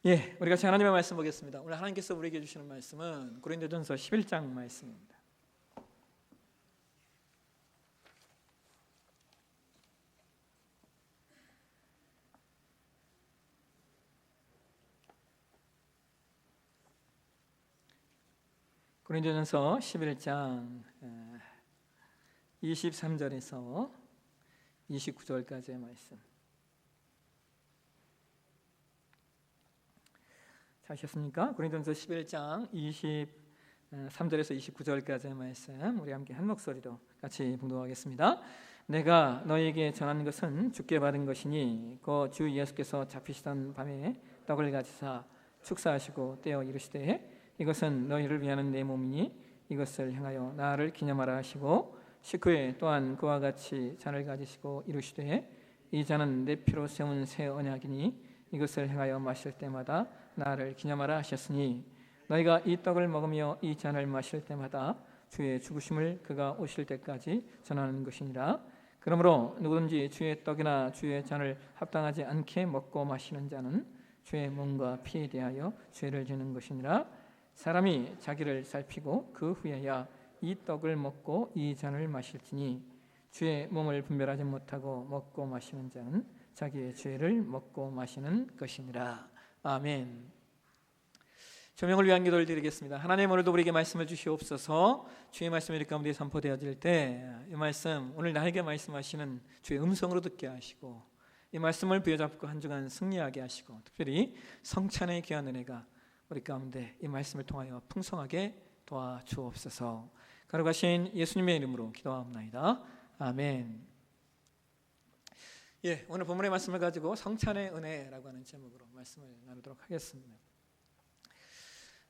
우리 같이 하나님의 말씀 보겠습니다. 오늘 하나님께서 우리에게 주시는 말씀은 고린도전서 11장 말씀입니다. 고린도전서 11장 23절에서 29절까지의 말씀. 하셨습니까? 고린도전서 11장 23절에서 29절까지의 말씀 우리 함께 한 목소리로 같이 봉독하겠습니다. 내가 너희에게 전하는 것은 주께 받은 것이니 그 주 예수께서 잡히시던 밤에 떡을 가지사 축사하시고 떼어 이르시되 이것은 너희를 위하는 내 몸이니 이것을 행하여 나를 기념하라 하시고 식후에 또한 그와 같이 잔을 가지시고 이르시되 이 잔은 내 피로 세운 새 언약이니 이것을 행하여 마실 때마다 나를 기념하라 하셨으니 너희가 이 떡을 먹으며 이 잔을 마실 때마다 주의 죽으심을 그가 오실 때까지 전하는 것이니라. 그러므로 누구든지 주의 떡이나 주의 잔을 합당하지 않게 먹고 마시는 자는 주의 몸과 피에 대하여 죄를 지는 것이니라. 사람이 자기를 살피고 그 후에야 이 떡을 먹고 이 잔을 마실지니 주의 몸을 분별하지 못하고 먹고 마시는 자는 자기의 죄를 먹고 마시는 것이니라. 아멘. 조명을 위한 기도를 드리겠습니다. 하나님, 오늘도 우리에게 말씀을 주시옵소서. 주의 말씀이 우리 가운데 선포되어질 때 이 말씀, 오늘 나에게 말씀하시는 주의 음성으로 듣게 하시고 이 말씀을 부여잡고 한 주간 승리하게 하시고 특별히 성찬의 귀한 은혜가 우리 가운데 이 말씀을 통하여 풍성하게 도와주옵소서. 거룩하신 예수님의 이름으로 기도하옵나이다. 아멘. 오늘 본문의 말씀을 가지고 성찬의 은혜라고 하는 제목으로 말씀을 나누도록 하겠습니다.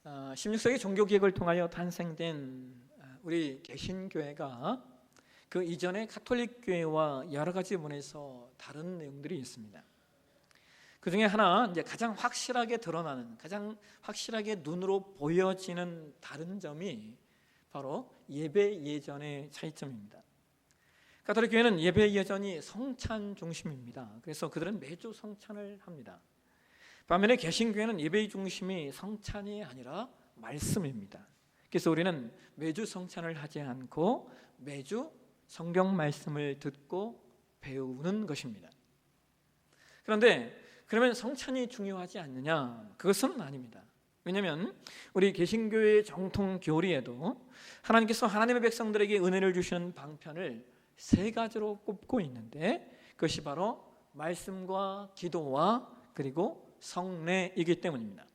16세기 종교개혁을 통하여 탄생된 우리 개신교회가 그 이전의 가톨릭 교회와 여러 가지 부분에서 다른 내용들이 있습니다. 그 중에 하나, 이제 가장 확실하게 드러나는, 가장 확실하게 눈으로 보여지는 다른 점이 바로 예배 예전의 차이점입니다. 가톨릭 교회는 예배 예전이 성찬 중심입니다. 그래서 그들은 매주 성찬을 합니다. 반면에 개신교회는 예배 중심이 성찬이 아니라 말씀입니다. 그래서 우리는 매주 성찬을 하지 않고 매주 성경 말씀을 듣고 배우는 것입니다. 그런데 그러면 성찬이 중요하지 않느냐? 그것은 아닙니다. 왜냐하면 우리 개신교회의 정통 교리에도 하나님께서 하나님의 백성들에게 은혜를 주시는 방편을 세 가지로 꼽고 있는데 그것이 바로 말씀과 기도와 그리고 성례이기 때문입니다.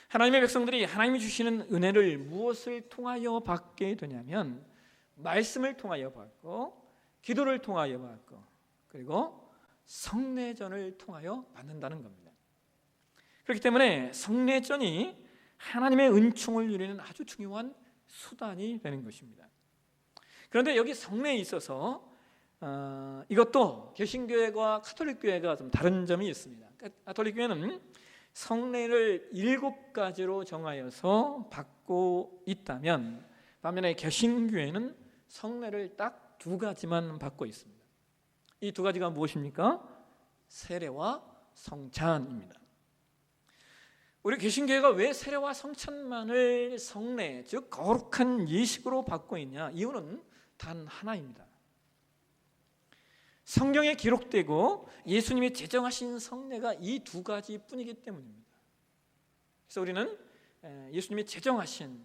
하나님의 백성들이 하나님이 주시는 은혜를 무엇을 통하여 받게 되냐면 말씀을 통하여 받고 기도를 통하여 받고 그리고 성례전을 통하여 받는다는 겁니다. 그렇기 때문에 성례전이 하나님의 은총을 누리는 아주 중요한 수단이 되는 것입니다. 그런데 여기 성례에 있어서 이것도 개신교회와 가톨릭교회가 좀 다른 점이 있습니다. 가톨릭교회는 성례를 7가지로 정하여서 받고 있다면 반면에 개신교회는 성례를 딱 2가지만 받고 있습니다. 이 2가지가 무엇입니까? 세례와 성찬입니다. 우리 개신교회가 왜 세례와 성찬만을 성례, 즉 거룩한 예식으로 받고 있냐? 이유는 단 하나입니다. 성경에 기록되고 예수님이 제정하신 성례가 이 2가지 뿐이기 때문입니다. 그래서 우리는 예수님이 제정하신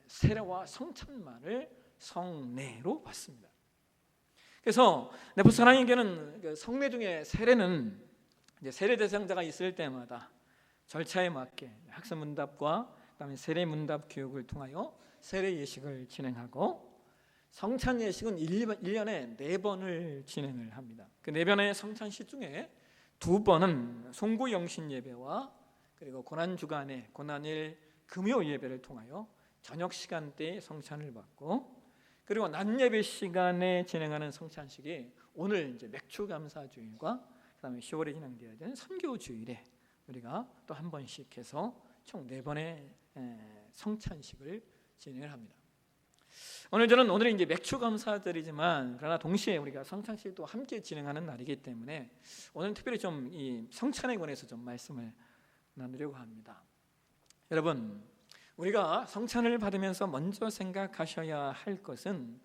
세례와 성찬만을 성례로 받습니다. 그래서 네포스 하나님께는 성례 중에 세례는 이제 세례 대상자가 있을 때마다 절차에 맞게 학습 문답과 그다음에 세례 문답 교육을 통하여 세례 예식을 진행하고 성찬 예식은 1년에 4번을 진행을 합니다. 그 4번의 성찬식 중에 2번은 송구 영신 예배와 그리고 고난 주간의 고난일 금요 예배를 통하여 저녁 시간대에 성찬을 받고 그리고 낮 예배 시간에 진행하는 성찬식이 오늘 이제 맥주 감사 주일과 그다음에 10월에 진행되어야 되는 선교 주일에 우리가 또 한 번씩 해서 총 4번의 성찬식을 진행을 합니다. 오늘은 이제 맥주 감사절이지만 그러나 동시에 우리가 성찬식도 함께 진행하는 날이기 때문에 오늘 특별히 좀 이 성찬에 관해서 좀 말씀을 나누려고 합니다. 여러분, 우리가 성찬을 받으면서 먼저 생각하셔야 할 것은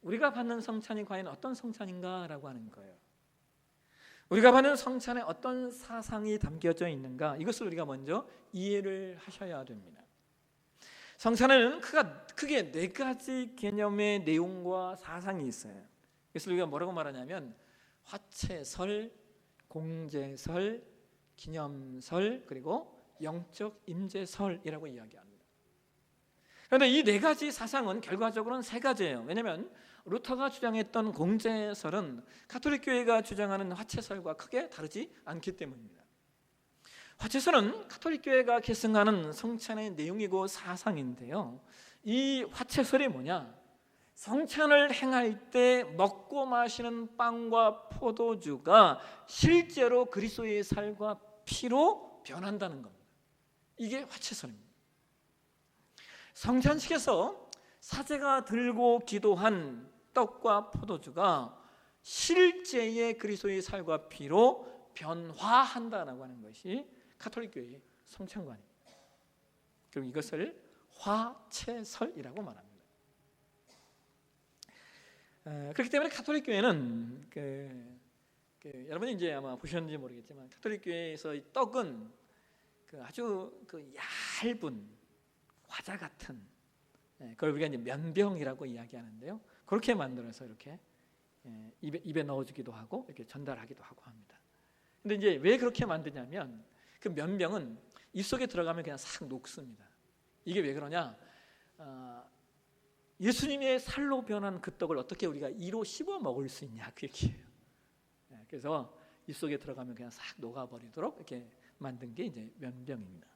우리가 받는 성찬이 과연 어떤 성찬인가라고 하는 거예요. 우리가 받는 성찬에 어떤 사상이 담겨져 있는가, 이것을 우리가 먼저 이해를 하셔야 됩니다. 성찬에는 크게 네 가지 개념의 내용과 사상이 있어요. 그래서 우리가 뭐라고 말하냐면 화채설, 공제설, 기념설, 그리고 영적 임재설이라고 이야기합니다. 그런데 이 네 가지 사상은 결과적으로는 세 가지예요. 왜냐하면 루터가 주장했던 공제설은 가톨릭 교회가 주장하는 화채설과 크게 다르지 않기 때문입니다. 화채설은 가톨릭 교회가 계승하는 성찬의 내용이고 사상인데요, 이 화채설이 뭐냐? 성찬을 행할 때 먹고 마시는 빵과 포도주가 실제로 그리스도의 살과 피로 변한다는 겁니다. 이게 화채설입니다. 성찬식에서 사제가 들고 기도한 떡과 포도주가 실제의 그리스도의 살과 피로 변화한다라고 하는 것이 가톨릭 교회의 성찬관입니다. 그리고 이것을 화채설이라고 말합니다. 그렇기 때문에 가톨릭 교회는 여러분이 이제 아마 보셨는지 모르겠지만 가톨릭 교회에서 이 떡은 아주 얇은 과자 같은, 그걸 우리가 이제 면병이라고 이야기하는데요, 그렇게 만들어서 이렇게 입에 넣어주기도 하고 이렇게 전달하기도 하고 합니다. 근데 이제 왜 그렇게 만드냐면 그 면병은 입속에 들어가면 그냥 싹 녹습니다. 이게 왜 그러냐? 예수님의 살로 변한 그 떡을 어떻게 우리가 이로 씹어 먹을 수 있냐, 그 얘기예요. 그래서 입속에 들어가면 그냥 싹 녹아버리도록 이렇게 만든 게 이제 면병입니다.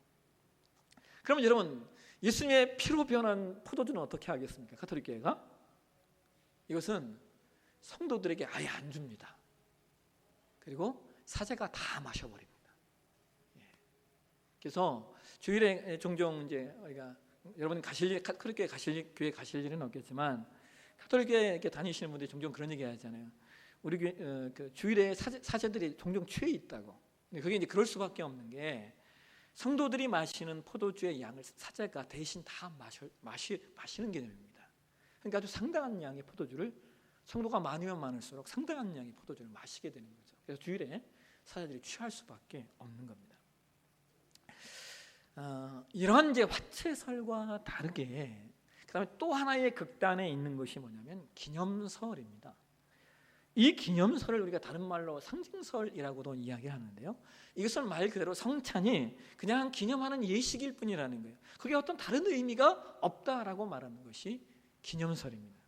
그러면 여러분, 예수님의 피로 변한 포도주는 어떻게 하겠습니까? 가톨릭 교회가 이것은 성도들에게 아예 안 줍니다. 그리고 사제가 다 마셔버립니다. 그래서 주일에 종종 이제 우리가 여러분 가톨릭 교회 가실 일은 없겠지만 가톨릭 교회 다니시는 분들이 종종 그런 얘기 하잖아요. 우리 그 주일에 사제들이 종종 취해 있다고. 근데 그게 이제 그럴 수밖에 없는 게 성도들이 마시는 포도주의 양을 사제가 대신 다 마시는 개념입니다. 그러니까 아주 상당한 양의 포도주를 성도가 많으면 많을수록 상당한 양의 포도주를 마시게 되는 거죠. 그래서 주일에 사제들이 취할 수밖에 없는 겁니다. 이러한 이제 화채설과 다르게 그다음에 또 하나의 극단에 있는 것이 뭐냐면 기념설입니다. 이 기념설을 우리가 다른 말로 상징설이라고도 이야기하는데요, 이것은 말 그대로 성찬이 그냥 기념하는 예식일 뿐이라는 거예요. 그게 어떤 다른 의미가 없다라고 말하는 것이 기념설입니다.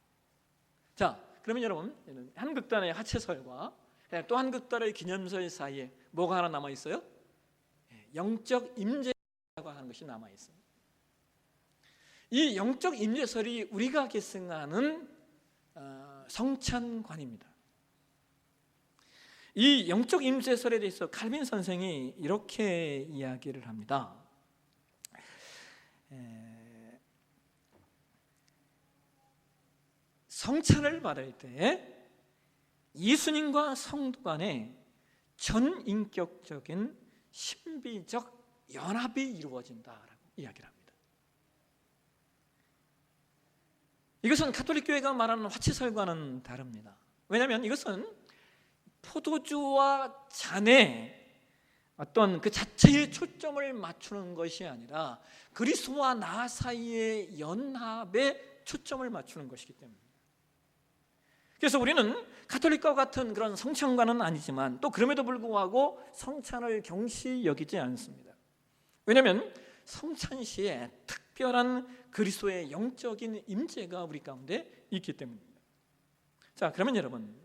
자, 그러면 여러분, 한 극단의 화채설과 또 한 극단의 기념설 사이에 뭐가 하나 남아 있어요? 영적 임재라고 하는 것이 남아 있습니다. 이 영적 임재설이 우리가 계승하는 성찬관입니다. 이 영적 임재설에 대해서 칼빈 선생이 이렇게 이야기를 합니다. 성찬을 받을 때 예수님과 성도 간에 전인격적인 신비적 연합이 이루어진다라고 이야기를 합니다. 이것은 가톨릭 교회가 말하는 화채설과는 다릅니다. 왜냐하면 이것은 포도주와 잔에 어떤 그 자체의 초점을 맞추는 것이 아니라 그리스도와 나 사이의 연합에 초점을 맞추는 것이기 때문입니다. 그래서 우리는 가톨릭과 같은 그런 성찬과는 아니지만 또 그럼에도 불구하고 성찬을 경시 여기지 않습니다. 왜냐하면 성찬 시에 특별한 그리스도의 영적인 임재가 우리 가운데 있기 때문입니다. 자, 그러면 여러분,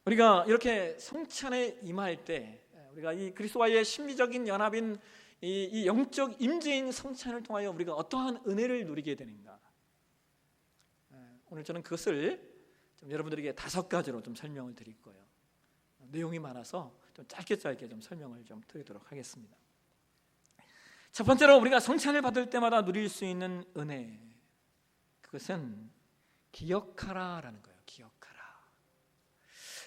우리가 이렇게 성찬에 임할 때 우리가 이 그리스도와의 심리적인 연합인 이 영적 임재인 성찬을 통하여 우리가 어떠한 은혜를 누리게 되는가? 오늘 저는 그것을 좀 여러분들에게 5가지로 좀 설명을 드릴 거예요. 내용이 많아서 좀 짧게 좀 설명을 좀 드리도록 하겠습니다. 첫 번째로 우리가 성찬을 받을 때마다 누릴 수 있는 은혜, 그것은 기억하라라는 거예요. 기억하라.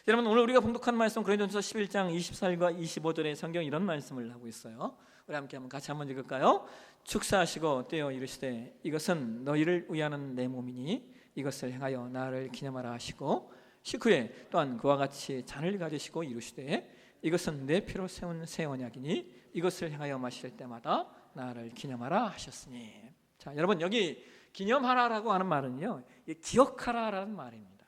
여러분, 오늘 우리가 봉독한 말씀 고린도전서 11장 24절과 25절의 성경 이런 말씀을 하고 있어요. 우리 함께 같이 한번 읽을까요? 축사하시고 떼어 이르시되 이것은 너희를 위하는 내 몸이니 이것을 행하여 나를 기념하라 하시고 식후에 또한 그와 같이 잔을 가지시고 이르시되 이것은 내 피로 세운 새 언약이니 이것을 행하여 마실 때마다 나를 기념하라 하셨으니. 자, 여러분, 여기 기념하라라고 하는 말은요, 기억하라라는 말입니다.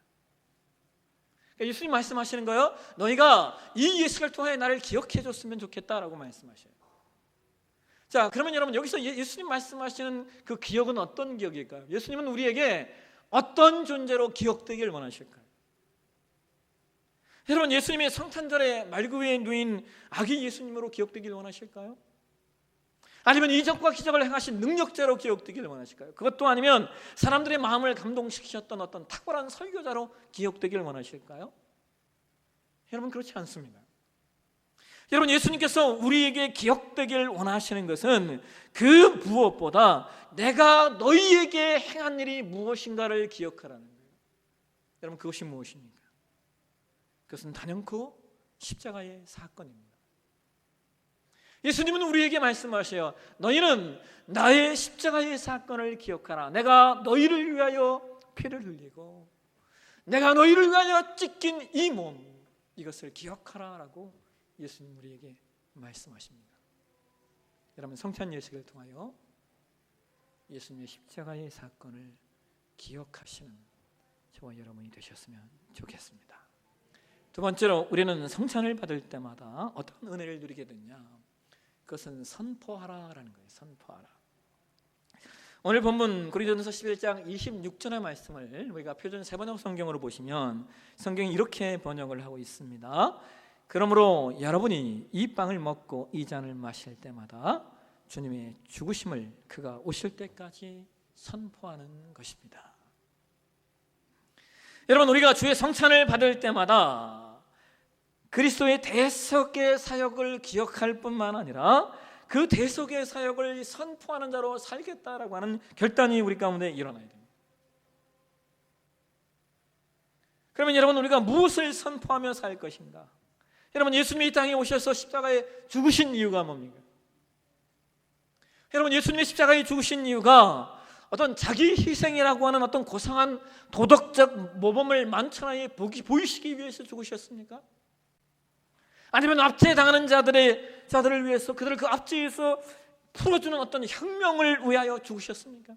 예수님 말씀하시는 거예요. 너희가 이 예식을 통해 나를 기억해 줬으면 좋겠다라고 말씀하셔요. 자, 그러면 여러분, 여기서 예수님 말씀하시는 그 기억은 어떤 기억일까요? 예수님은 우리에게 어떤 존재로 기억되길 원하실까요? 여러분, 예수님의 성탄절에 말구위에 누인 아기 예수님으로 기억되길 원하실까요? 아니면 이적과 기적을 행하신 능력자로 기억되길 원하실까요? 그것도 아니면 사람들의 마음을 감동시키셨던 어떤 탁월한 설교자로 기억되길 원하실까요? 여러분, 그렇지 않습니다. 여러분, 예수님께서 우리에게 기억되길 원하시는 것은 그 무엇보다 내가 너희에게 행한 일이 무엇인가를 기억하라는 거예요. 여러분, 그것이 무엇입니까? 그것은 단연코 십자가의 사건입니다. 예수님은 우리에게 말씀하셔요. 너희는 나의 십자가의 사건을 기억하라. 내가 너희를 위하여 피를 흘리고 내가 너희를 위하여 찢긴 이 몸, 이것을 기억하라라고 예수님 우리에게 말씀하십니다. 여러분, 성찬 예식을 통하여 예수님의 십자가의 사건을 기억하시는 저와 여러분이 되셨으면 좋겠습니다. 두 번째로, 우리는 성찬을 받을 때마다 어떤 은혜를 누리게 되냐? 그것은 선포하라라는 거예요. 선포하라. 오늘 본문 고린도전서 11장 26절의 말씀을 우리가 표준 세번역 성경으로 보시면 성경이 이렇게 번역을 하고 있습니다. 그러므로 여러분이 이 빵을 먹고 이 잔을 마실 때마다 주님의 죽으심을 그가 오실 때까지 선포하는 것입니다. 여러분, 우리가 주의 성찬을 받을 때마다 그리스도의 대속의 사역을 기억할 뿐만 아니라 그 대속의 사역을 선포하는 자로 살겠다라고 하는 결단이 우리 가운데 일어나야 됩니다. 그러면 여러분, 우리가 무엇을 선포하며 살 것인가? 여러분, 예수님이 이 땅에 오셔서 십자가에 죽으신 이유가 뭡니까? 여러분, 예수님이 십자가에 죽으신 이유가 어떤 자기 희생이라고 하는 어떤 고상한 도덕적 모범을 만천하에 보이시기 위해서 죽으셨습니까? 아니면 압제당하는 자들을 위해서 그들을 그 압제에서 풀어주는 어떤 혁명을 위하여 죽으셨습니까?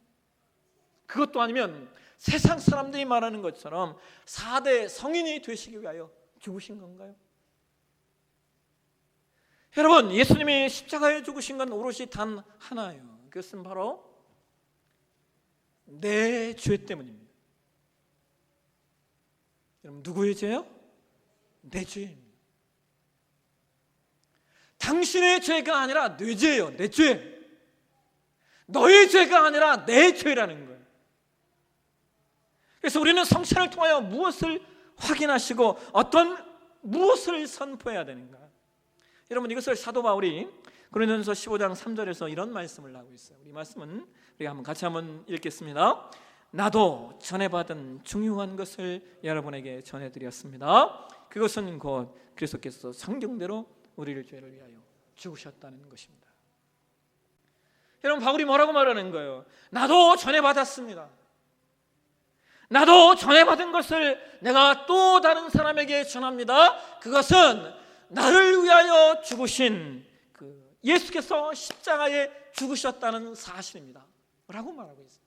그것도 아니면 세상 사람들이 말하는 것처럼 4대 성인이 되시기 위하여 죽으신 건가요? 여러분, 예수님이 십자가에 죽으신 건 오롯이 단 하나예요. 그것은 바로 내 죄 때문입니다. 여러분, 누구의 죄요? 내 죄입니다. 당신의 죄가 아니라 내 죄예요. 내 죄. 너의 죄가 아니라 내 죄라는 거예요. 그래서 우리는 성찬을 통하여 무엇을 확인하시고 무엇을 선포해야 되는가? 여러분, 이것을 사도 바울이 고린도전서 15장 3절에서 이런 말씀을 하고 있어요. 우리 말씀은 우리가 같이 한번 읽겠습니다. 나도 전해받은 중요한 것을 여러분에게 전해드렸습니다. 그것은 곧 그리스도께서 성경대로 우리를 죄를 위하여 죽으셨다는 것입니다. 여러분, 바울이 뭐라고 말하는 거예요? 나도 전해받았습니다. 나도 전해받은 것을 내가 또 다른 사람에게 전합니다. 그것은 나를 위하여 죽으신 그 예수께서 십자가에 죽으셨다는 사실입니다 라고 말하고 있어요.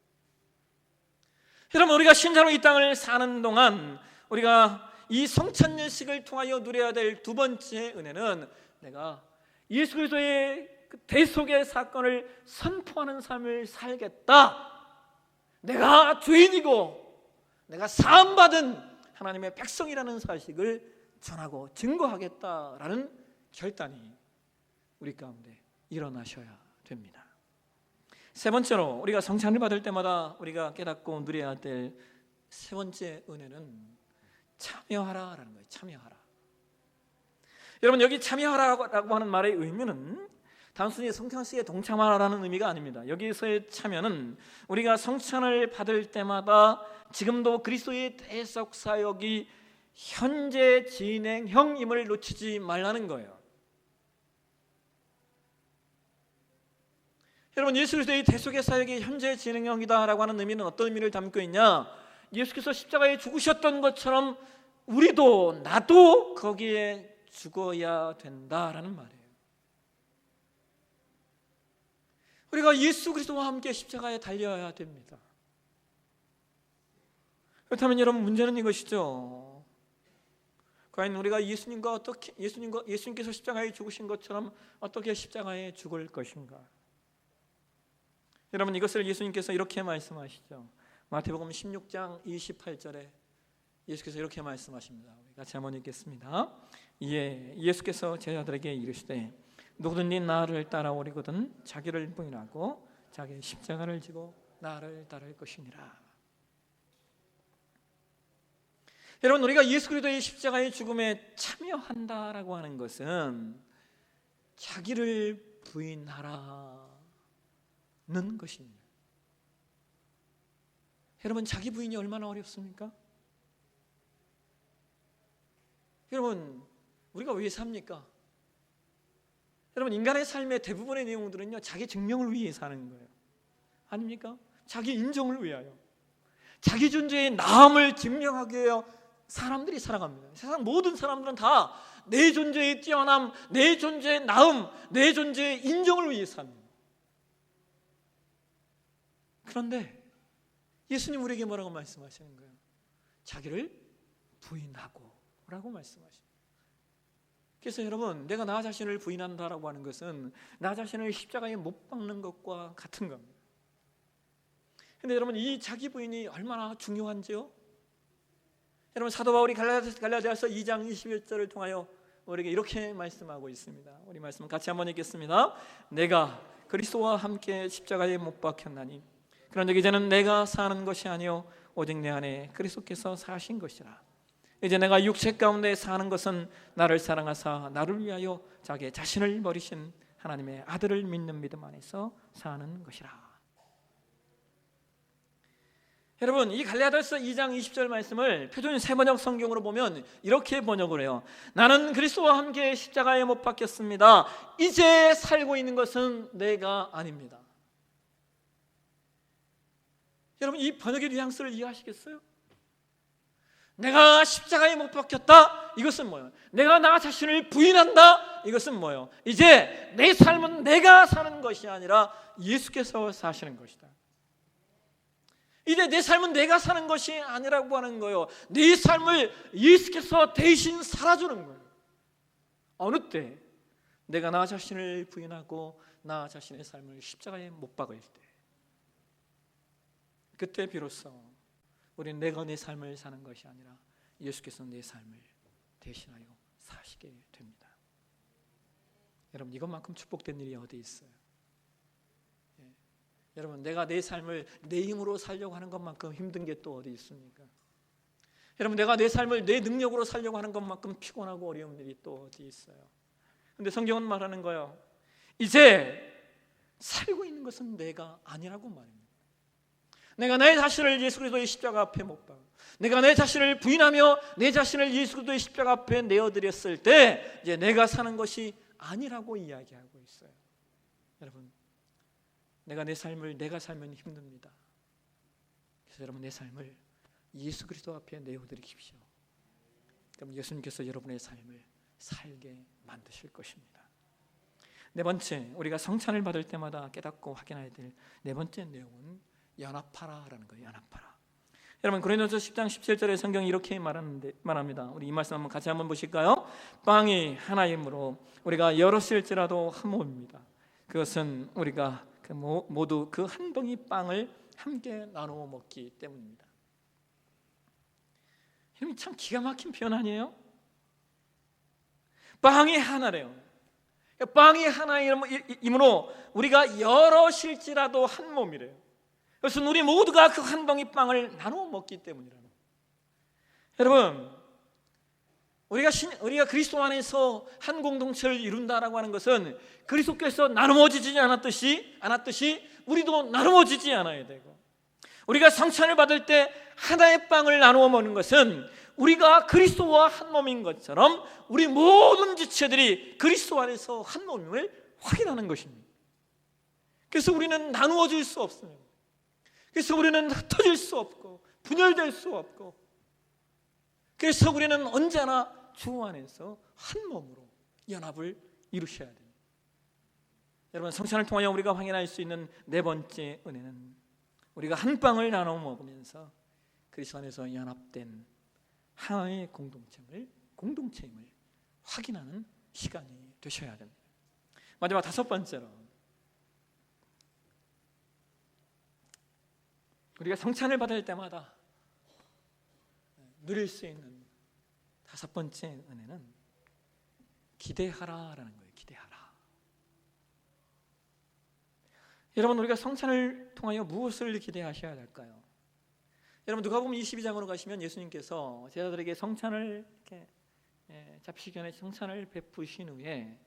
여러분, 우리가 신자로 이 땅을 사는 동안 우리가 이 성찬 예식을 통하여 누려야 될 두 번째 은혜는 내가 예수 그리스도의 대속의 사건을 선포하는 삶을 살겠다. 내가 죄인이고 내가 사함받은 하나님의 백성이라는 사실을 전하고 증거하겠다라는 결단이 우리 가운데 일어나셔야 됩니다. 세 번째로, 우리가 성찬을 받을 때마다 우리가 깨닫고 누려야 될 세 번째 은혜는 참여하라라는 거예요. 참여하라. 여러분, 여기 참여하라고 하는 말의 의미는 단순히 성찬식에 동참하라는 의미가 아닙니다. 여기서의 참여는 우리가 성찬을 받을 때마다 지금도 그리스도의 대속 사역이 현재 진행형임을 놓치지 말라는 거예요. 여러분, 예수 그리스도의 대속의 사역이 현재 진행형이다라고 하는 의미는 어떤 의미를 담고 있냐? 예수께서 십자가에 죽으셨던 것처럼 우리도 나도 거기에 죽어야 된다라는 말이에요. 우리가 예수 그리스도와 함께 십자가에 달려야 됩니다. 그렇다면 여러분, 문제는 이것이죠. 과연 우리가 예수님께서 십자가에 죽으신 것처럼 어떻게 십자가에 죽을 것인가? 여러분, 이것을 예수님께서 이렇게 말씀하시죠. 마태복음 16장 28절에 예수께서 이렇게 말씀하십니다. 우리 같이 한번 읽겠습니다. 이에 예수께서 제자들에게 이르시되 누구든지 나를 따라오려거든 자기를 부인하고 자기 십자가를 지고 나를 따를 것이니라. 여러분, 우리가 예수 그리스도의 십자가의 죽음에 참여한다라고 하는 것은 자기를 부인하라는 것입니다. 여러분, 자기 부인이 얼마나 어렵습니까? 여러분, 우리가 왜 삽니까? 여러분, 인간의 삶의 대부분의 내용들은요, 자기 증명을 위해 사는 거예요. 아닙니까? 자기 인정을 위하여, 자기 존재의 나음을 증명하기 위하여 사람들이 살아갑니다. 세상 모든 사람들은 다 내 존재의 뛰어남, 내 존재의 나음, 내 존재의 인정을 위해 삽니다. 그런데 예수님 우리에게 뭐라고 말씀하시는 거예요? 자기를 부인하고 라고 말씀하십니다. 그래서 여러분, 내가 나 자신을 부인한다라고 하는 것은 나 자신을 십자가에 못 박는 것과 같은 겁니다. 그런데 여러분, 이 자기 부인이 얼마나 중요한지요? 여러분, 사도 바울이 갈라디아서 2장 21절을 통하여 우리에게 이렇게 말씀하고 있습니다. 우리 말씀 같이 한번 읽겠습니다. 내가 그리스도와 함께 십자가에 못 박혔나니 그런즉 이제는 내가 사는 것이 아니요 오직 내 안에 그리스도께서 사신 것이라. 이제 내가 육체 가운데 사는 것은 나를 사랑하사 나를 위하여 자기 자신을 버리신 하나님의 아들을 믿는 믿음 안에서 사는 것이라. 여러분, 이 갈라디아서 2장 20절 말씀을 표준 세번역 성경으로 보면 이렇게 번역을 해요. 나는 그리스도와 함께 십자가에 못 박혔습니다. 이제 살고 있는 것은 내가 아닙니다. 여러분, 이 번역의 뉘앙스를 이해하시겠어요? 내가 십자가에 못 박혔다, 이것은 뭐예요? 내가 나 자신을 부인한다, 이것은 뭐예요? 이제 내 삶은 내가 사는 것이 아니라 예수께서 사시는 것이다. 이제 내 삶은 내가 사는 것이 아니라고 하는 거예요. 내 삶을 예수께서 대신 살아주는 거예요. 어느 때? 내가 나 자신을 부인하고 나 자신의 삶을 십자가에 못 박을 때, 그때 비로소 우리는 내가 내 삶을 사는 것이 아니라 예수께서 내 삶을 대신하여 사시게 됩니다. 여러분, 이것만큼 축복된 일이 어디 있어요? 여러분, 내가 내 삶을 내 힘으로 살려고 하는 것만큼 힘든 게 또 어디 있습니까? 여러분, 내가 내 삶을 내 능력으로 살려고 하는 것만큼 피곤하고 어려운 일이 또 어디 있어요? 그런데 성경은 말하는 거예요. 이제 살고 있는 것은 내가 아니라고 말입니다. 내가 내 자신을 예수 그리스도의 십자가 앞에 못 박아, 내가 내 자신을 부인하며 내 자신을 예수 그리스도의 십자가 앞에 내어드렸을 때 이제 내가 사는 것이 아니라고 이야기하고 있어요. 여러분, 내가 내 삶을 내가 살면 힘듭니다. 그래서 여러분, 내 삶을 예수 그리스도 앞에 내어드리십시오. 그럼 예수님께서 여러분의 삶을 살게 만드실 것입니다. 네 번째, 우리가 성찬을 받을 때마다 깨닫고 확인해야 될 네 번째 내용은 연합하라라는 거예요. 연합하라. 여러분, 고린도서 10장 17절에 성경이 이렇게 말합니다. 우리 이 말씀 한번 같이 한번 보실까요? 빵이 하나이므로 우리가 여럿일지라도 한 몸입니다. 그것은 우리가 모두 그 한 덩이 빵을 함께 나누어 먹기 때문입니다. 여러분, 참 기가 막힌 표현 아니에요? 빵이 하나래요. 빵이 하나이므로 우리가 여럿일지라도 한 몸이래요. 그래서 우리 모두가 그 한 덩이 빵을 나누어 먹기 때문이라는. 여러분, 우리가 그리스도 안에서 한 공동체를 이룬다라고 하는 것은 그리스도께서 나누어지지 않았듯이 우리도 나누어지지 않아야 되고, 우리가 성찬을 받을 때 하나의 빵을 나누어 먹는 것은 우리가 그리스도와 한 몸인 것처럼 우리 모든 지체들이 그리스도 안에서 한 몸임을 확인하는 것입니다. 그래서 우리는 나누어질 수 없습니다. 그래서 우리는 흩어질 수 없고 분열될 수 없고, 그래서 우리는 언제나 주 안에서 한 몸으로 연합을 이루셔야 됩니다. 여러분, 성찬을 통하여 우리가 확인할 수 있는 네 번째 은혜는 우리가 한 빵을 나눠 먹으면서 그리스도 안에서 연합된 하나의 공동체임을 확인하는 시간이 되셔야 됩니다. 마지막 다섯 번째로, 우리가 성찬을 받을 때마다 누릴 수 있는 다섯 번째 은혜는 기대하라라는 거예요. 기대하라. 여러분, 우리가 성찬을 통하여 무엇을 기대하셔야 될까요? 여러분, 누가복음 22장으로 가시면 예수님께서 제자들에게 성찬을 이렇게 잡히시기 전에 성찬을 베푸신 후에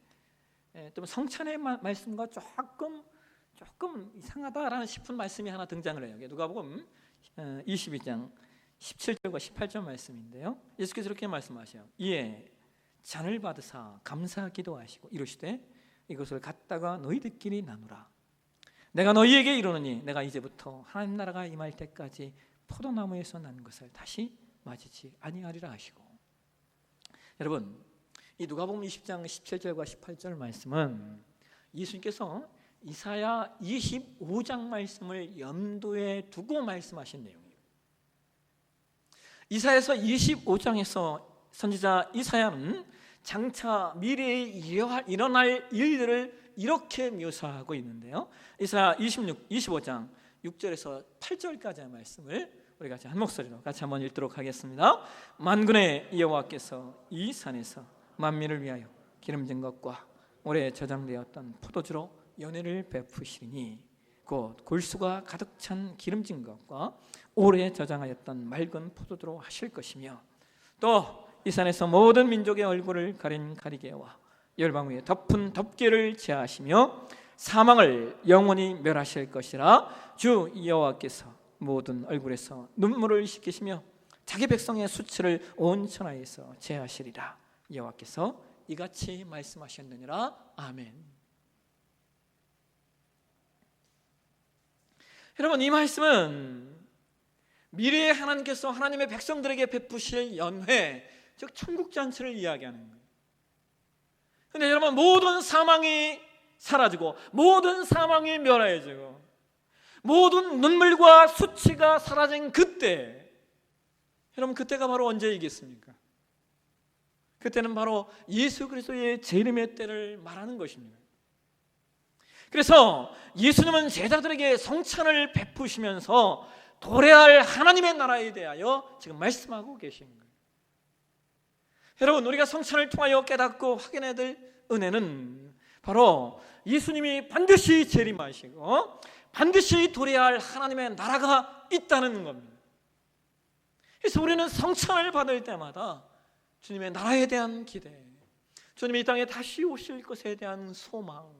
좀 성찬의 말씀과 조금 이상하다라는 싶은 말씀이 하나 등장을 해요. 누가복음 22장 17절과 18절 말씀인데요, 예수께서 이렇게 말씀하셔요. 이에 잔을 받으사 감사 기도하시고 이르시되 이것을 갖다가 너희들끼리 나누라. 내가 너희에게 이르노니 내가 이제부터 하나님 나라가 임할 때까지 포도나무에서 난 것을 다시 맞이지 아니하리라 하시고. 여러분, 이 누가복음 20장 17절과 18절 말씀은 예수님께서 이사야 25장 말씀을 염두에 두고 말씀하신 내용이에요. 이사야서 25장에서 선지자 이사야는 장차 미래에 일어날 일들을 이렇게 묘사하고 있는데요, 이사야 25장 6절에서 8절까지의 말씀을 우리 같이 한 목소리로 같이 한번 읽도록 하겠습니다. 만군의 여호와께서 이 산에서 만민을 위하여 기름진 것과 오래 저장되었던 포도주로 연회를 베푸시니 곧 골수가 가득 찬 기름진 것과 오래 저장하였던 맑은 포도주로 하실 것이며, 또 이 산에서 모든 민족의 얼굴을 가린 가리개와 열방 위에 덮은 덮개를 제하시며 사망을 영원히 멸하실 것이라. 주 여호와께서 모든 얼굴에서 눈물을 씻기시며 자기 백성의 수치를 온 천하에서 제하시리라. 여호와께서 이같이 말씀하셨느니라. 아멘. 여러분, 이 말씀은 미래에 하나님께서 하나님의 백성들에게 베푸실 연회, 즉 천국잔치를 이야기하는 거예요. 그런데 여러분, 모든 사망이 사라지고 모든 사망이 멸해지고 모든 눈물과 수치가 사라진 그때, 여러분, 그때가 바로 언제이겠습니까? 그때는 바로 예수 그리스도의 재림의 때를 말하는 것입니다. 그래서 예수님은 제자들에게 성찬을 베푸시면서 도래할 하나님의 나라에 대하여 지금 말씀하고 계신 거예요. 여러분, 우리가 성찬을 통하여 깨닫고 확인해야 될 은혜는 바로 예수님이 반드시 재림하시고 반드시 도래할 하나님의 나라가 있다는 겁니다. 그래서 우리는 성찬을 받을 때마다 주님의 나라에 대한 기대, 주님이 이 땅에 다시 오실 것에 대한 소망,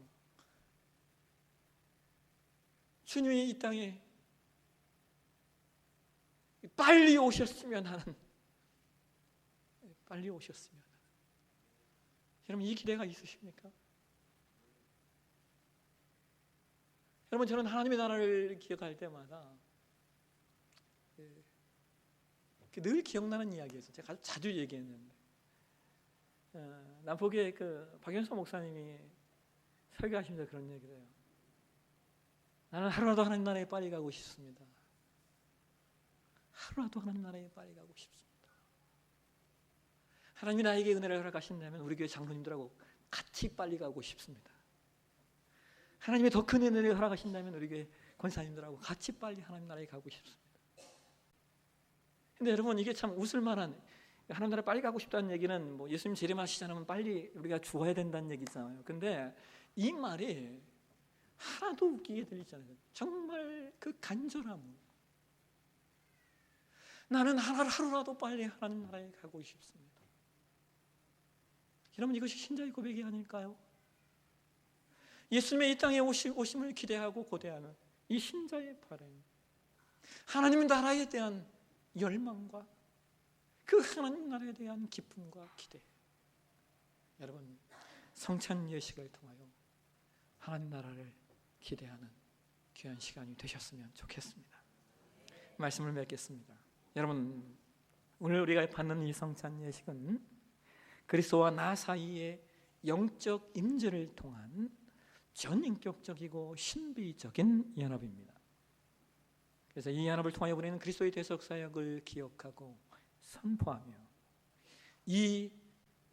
주님이 이 땅에 빨리 오셨으면 하는, 빨리 오셨으면 하는, 여러분, 이 기대가 있으십니까? 여러분, 저는 하나님의 나라를 기억할 때마다 늘 기억나는 이야기였어요. 제가 자주 얘기했는데, 남포교회 박연서 목사님이 설교하시면서 그런 얘기를 해요. 나는 하루라도 하나님 나라에 빨리 가고 싶습니다. 하루라도 하나님 나라에 빨리 가고 싶습니다. 하나님이 나에게 은혜를 허락하신다면 우리 교회 장로님들하고 같이 빨리 가고 싶습니다. 하나님이 더 큰 은혜를 허락하신다면 우리 교회 권사님들하고 같이 빨리 하나님 나라에 가고 싶습니다. 근데 여러분, 이게 참 웃을 만한, 하나님 나라에 빨리 가고 싶다는 얘기는 뭐 예수님 재림하시잖아요, 빨리 우리가 죽어야 된다는 얘기잖아요. 근데 이 말이 하나도 웃기게 들리잖아요. 정말 그 간절함, 나는 하루라도 빨리 하나님 나라에 가고 싶습니다. 여러분, 이것이 신자의 고백이 아닐까요? 예수님의 이 땅에 오심을 기대하고 고대하는 이 신자의 바람, 하나님 나라에 대한 열망과 그 하나님 나라에 대한 기쁨과 기대. 여러분, 성찬 예식을 통하여 하나님 나라를 기대하는 귀한 시간이 되셨으면 좋겠습니다. 말씀을 맺겠습니다. 여러분, 오늘 우리가 받는 이 성찬 예식은 그리스도와 나 사이의 영적 임재를 통한 전인격적이고 신비적인 연합입니다. 그래서 이 연합을 통하여 우리는 그리스도의 대속 사역을 기억하고 선포하며 이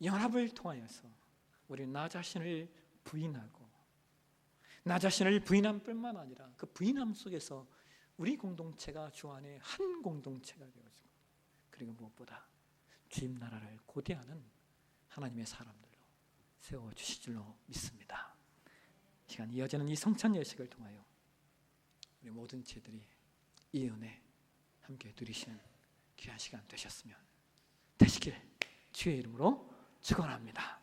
연합을 통하여서 우리 나 자신을 부인하고 나 자신을 부인함 뿐만 아니라 그 부인함 속에서 우리 공동체가 주 안에 한 공동체가 되어지고 그리고 무엇보다 주님 나라를 고대하는 하나님의 사람들로 세워주실 줄로 믿습니다. 시간 이어지는 이 성찬 예식을 통하여 우리 모든 죄들이 이 은혜 함께 누리시는 귀한 시간 되셨으면 되시길 주의 이름으로 축원합니다.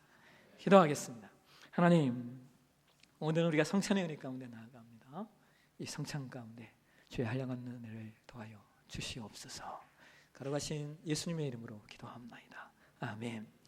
기도하겠습니다. 하나님, 오늘 우리가 성찬의 은혜 가운데 나아갑니다. 이 성찬 가운데 주의 한량한 은혜를 더하여 주시옵소서. 걸어가신 예수님의 이름으로 기도합나이다. 아멘.